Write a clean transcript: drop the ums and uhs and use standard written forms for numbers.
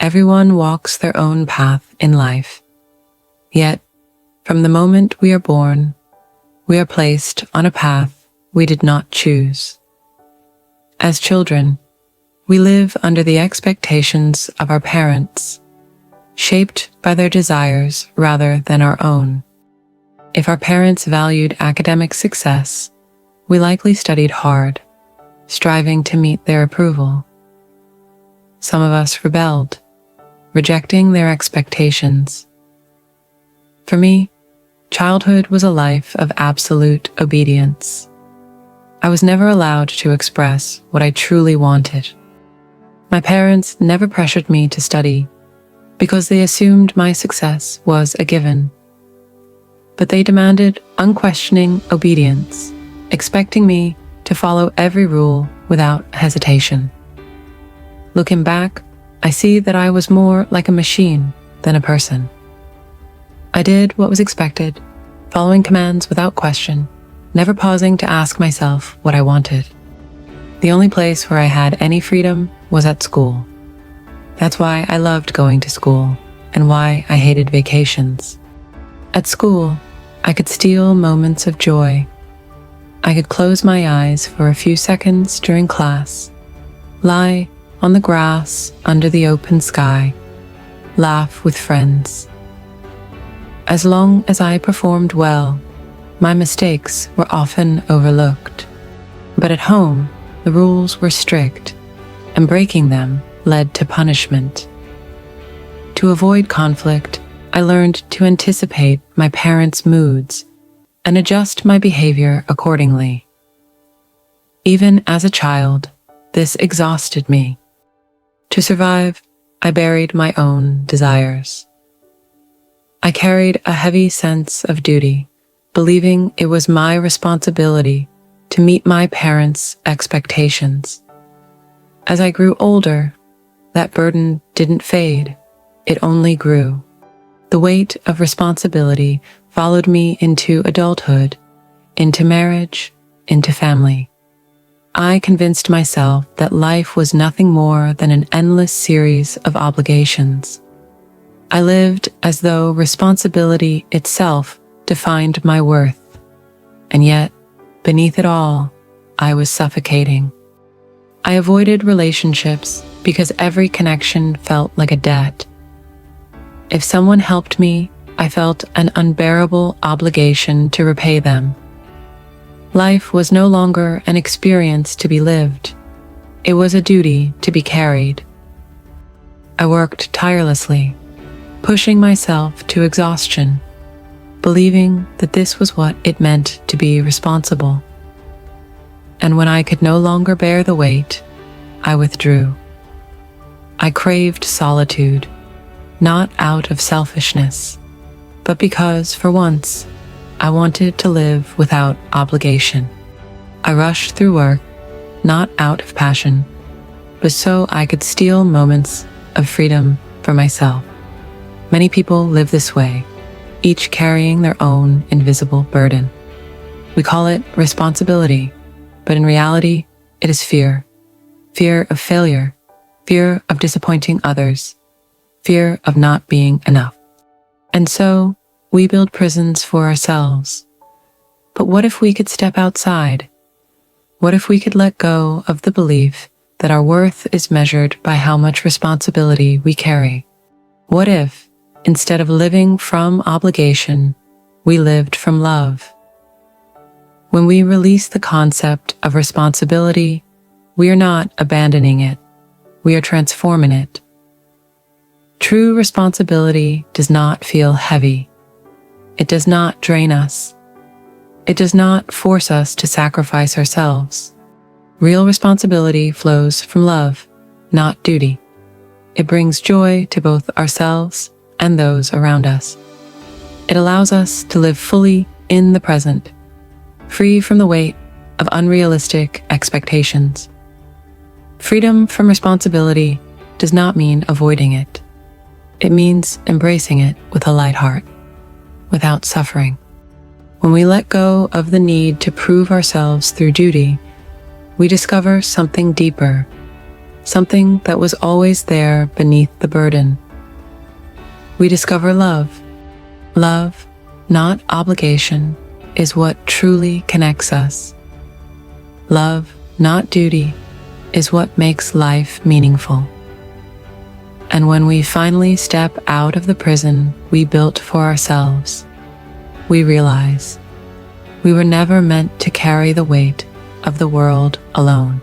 everyone walks their own path in life. Yet, from the moment we are born, we are placed on a path we did not choose. As children, we live under the expectations of our parents, shaped by their desires rather than our own. If our parents valued academic success, we likely studied hard, striving to meet their approval. Some of us rebelled, rejecting their expectations. For me, childhood was a life of absolute obedience. I was never allowed to express what I truly wanted. My parents never pressured me to study because they assumed my success was a given. But they demanded unquestioning obedience, expecting me to follow every rule without hesitation. Looking back, I see that I was more like a machine than a person. I did what was expected, following commands without question, never pausing to ask myself what I wanted. The only place where I had any freedom was at school. That's why I loved going to school and why I hated vacations. At school, I could steal moments of joy. I could close my eyes for a few seconds during class, lie on the grass under the open sky, laugh with friends. As long as I performed well, my mistakes were often overlooked. But at home, the rules were strict, and breaking them led to punishment. To avoid conflict, I learned to anticipate my parents' moods and adjust my behavior accordingly. Even as a child, this exhausted me. To survive, I buried my own desires. I carried a heavy sense of duty, believing it was my responsibility to meet my parents' expectations. As I grew older, that burden didn't fade, it only grew. The weight of responsibility followed me into adulthood, into marriage, into family. I convinced myself that life was nothing more than an endless series of obligations. I lived as though responsibility itself defined my worth, and yet, beneath it all, I was suffocating. I avoided relationships because every connection felt like a debt. If someone helped me, I felt an unbearable obligation to repay them. Life was no longer an experience to be lived. It was a duty to be carried. I worked tirelessly, pushing myself to exhaustion, believing that this was what it meant to be responsible. And when I could no longer bear the weight, I withdrew. I craved solitude, not out of selfishness, but because, for once, I wanted to live without obligation. I rushed through work, not out of passion, but so I could steal moments of freedom for myself. Many people live this way, each carrying their own invisible burden. We call it responsibility, but in reality, it is fear. Fear of failure, fear of disappointing others, fear of not being enough. And so, we build prisons for ourselves. But what if we could step outside? What if we could let go of the belief that our worth is measured by how much responsibility we carry? What if, instead of living from obligation, we lived from love? When we release the concept of responsibility, we are not abandoning it, we are transforming it. True responsibility does not feel heavy. It does not drain us. It does not force us to sacrifice ourselves. Real responsibility flows from love, not duty. It brings joy to both ourselves and those around us. It allows us to live fully in the present, free from the weight of unrealistic expectations. Freedom from responsibility does not mean avoiding it. It means embracing it with a light heart, without suffering. When we let go of the need to prove ourselves through duty, we discover something deeper, something that was always there beneath the burden. We discover love. Love, not obligation, is what truly connects us. Love, not duty, is what makes life meaningful. And when we finally step out of the prison we built for ourselves, we realize we were never meant to carry the weight of the world alone.